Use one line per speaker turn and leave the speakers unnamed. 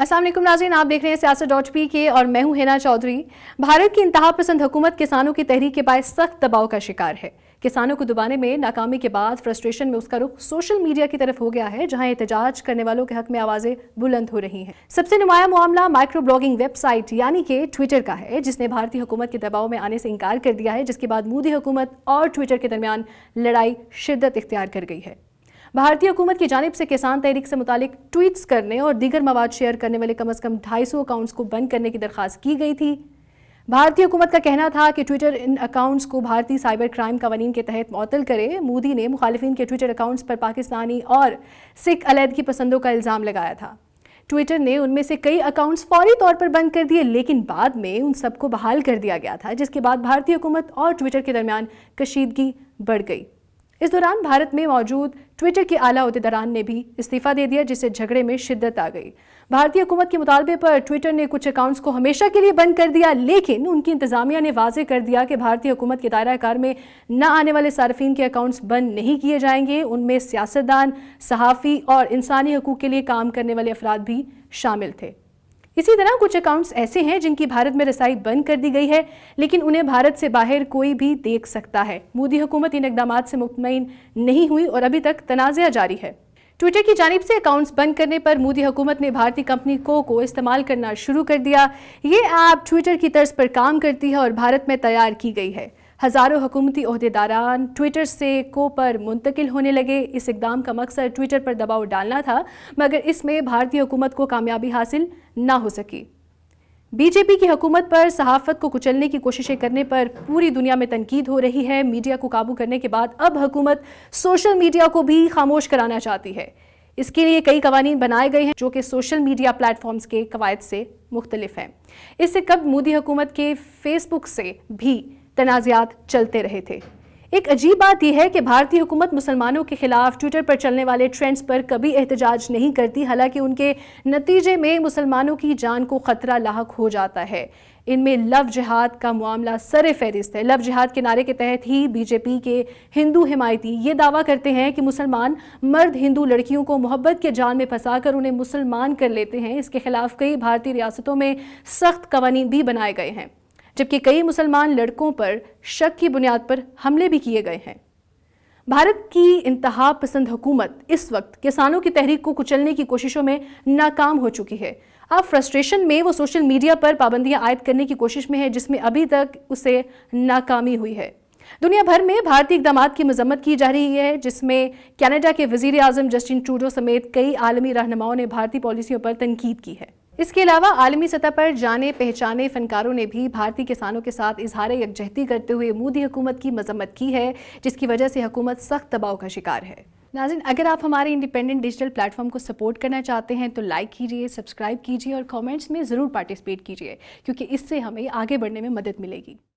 अस्सलाम वालेकुम नाज़रीन, आप देख रहे हैं सियासत.pk और मैं हूं हिना चौधरी। भारत की इंतहा पसंद हुकूमत किसानों की तहरीक के बायस सख्त दबाव का शिकार है। किसानों को दबाने में नाकामी के बाद फ्रस्ट्रेशन में उसका रुख सोशल मीडिया की तरफ हो गया है, जहां एहतजाज करने वालों के हक में आवाजें बुलंद हो रही हैं। सबसे नुमाया मामला माइक्रो ब्लॉगिंग वेबसाइट यानी कि ट्विटर का है, जिसने भारतीय हुकूमत के दबाव में आने से इनकार कर दिया है, जिसके बाद मोदी हुकूमत और ट्विटर के दरमियान लड़ाई शिद्दत इख्तियार कर गई है। भारतीय हुकूमत की जानिब से किसान तहरीक से मुतालिक ट्वीट्स करने और दीगर मवाद शेयर करने वाले कम अज़ कम 250 अकाउंट्स को बंद करने की दरख्वास्त की गई थी। भारतीय हुकूमत का कहना था कि ट्विटर इन अकाउंट्स को भारतीय साइबर क्राइम कानून के तहत मुअत्तल करे। मोदी ने मुखालिफिन के ट्विटर अकाउंट्स पर पाकिस्तानी और सिख अलहदगी पसंदों का इल्ज़ाम लगाया था। ट्विटर ने उनमें से कई अकाउंट्स फौरी तौर पर बंद कर दिए, लेकिन बाद में उन सबको बहाल कर दिया गया था, जिसके बाद भारतीय हुकूमत और ट्विटर के दरमियान कशीदगी बढ़ गई। इस दौरान भारत में मौजूद ट्विटर के आला ओहदेदारान ने भी इस्तीफा दे दिया, जिससे झगड़े में शिद्दत आ गई। भारतीय हुकूमत के मुतालबे पर ट्विटर ने कुछ अकाउंट्स को हमेशा के लिए बंद कर दिया, लेकिन उनकी इंतजामिया ने वाजे कर दिया कि भारतीय हुकूमत के दायरा कार में न आने वाले सार्फिन के अकाउंट्स बंद नहीं किए जाएंगे। उनमें सियासतदान, सहाफ़ी और इंसानी हकूक़ के लिए काम करने वाले अफराद भी शामिल थे। इसी तरह कुछ अकाउंट्स ऐसे हैं जिनकी भारत में रसाई बंद कर दी गई है, लेकिन उन्हें भारत से बाहर कोई भी देख सकता है। मोदी हुकूमत इन इक़दामात से मुतमईन नहीं हुई और अभी तक तनाज़ा जारी है। ट्विटर की जानिब से अकाउंट्स बंद करने पर मोदी हुकूमत ने भारतीय कंपनी को इस्तेमाल करना शुरू कर दिया। ये ऐप ट्विटर की तर्ज पर काम करती है और भारत में तैयार की गई है। हज़ारों हुकूमती ओहदेदारान ट्विटर से को पर मुंतकिल होने लगे। इस इक़दाम का मकसद ट्विटर पर दबाव डालना था, मगर इसमें भारतीय हुकूमत को कामयाबी हासिल ना हो सकी। बीजेपी की हुकूमत पर सहाफ़त को कुचलने की कोशिशें करने पर पूरी दुनिया में तनकीद हो रही है। मीडिया को काबू करने के बाद अब हुकूमत सोशल मीडिया को भी खामोश कराना चाहती है। इसके लिए कई कवानीन बनाए गए हैं, जो कि सोशल मीडिया प्लेटफॉर्म्स के कवायद से मुख्तलिफ हैं। इससे कब मोदी हुकूमत के फेसबुक से भी तनाज़ात चलते रहे थे। एक अजीब बात यह है कि भारतीय हुकूमत मुसलमानों के खिलाफ ट्विटर पर चलने वाले ट्रेंड्स पर कभी एहतजाज नहीं करती, हालांकि उनके नतीजे में मुसलमानों की जान को खतरा लाहक हो जाता है। इनमें लव जिहाद का मामला सर फहरिस्त है। लव जिहाद के नारे के तहत ही बीजेपी के हिंदू हिमायती ये दावा करते हैं कि मुसलमान मर्द हिंदू लड़कियों को मोहब्बत के जाल में फंसाकर उन्हें मुसलमान कर लेते हैं। इसके खिलाफ कई भारतीय रियासतों में सख्त कवानीन भी बनाए गए हैं, जबकि कई मुसलमान लड़कों पर शक की बुनियाद पर हमले भी किए गए हैं। भारत की इंतहा पसंद हुकूमत इस वक्त किसानों की तहरीक को कुचलने की कोशिशों में नाकाम हो चुकी है। अब फ्रस्ट्रेशन में वो सोशल मीडिया पर पाबंदियां आयद करने की कोशिश में है, जिसमें अभी तक उसे नाकामी हुई है। दुनिया भर में भारतीय इक़दामात की मजम्मत की जा रही है, जिसमें कनाडा के वज़ीर आज़म जस्टिन ट्रूडो समेत कई आलमी रहनुमाओं ने भारतीय पॉलिसियों पर तनकीद की है। इसके अलावा आलमी सतह पर जाने पहचाने फनकारों ने भी भारतीय किसानों के साथ इजहार यकजहती करते हुए मोदी हुकूमत की मजम्मत की है, जिसकी वजह से हुकूमत सख्त दबाव का शिकार है। नाज़रीन, अगर आप हमारे इंडिपेंडेंट डिजिटल प्लेटफॉर्म को सपोर्ट करना चाहते हैं तो लाइक कीजिए, सब्सक्राइब कीजिए और कमेंट्स में ज़रूर पार्टिसिपेट कीजिए, क्योंकि इससे हमें आगे बढ़ने में मदद मिलेगी।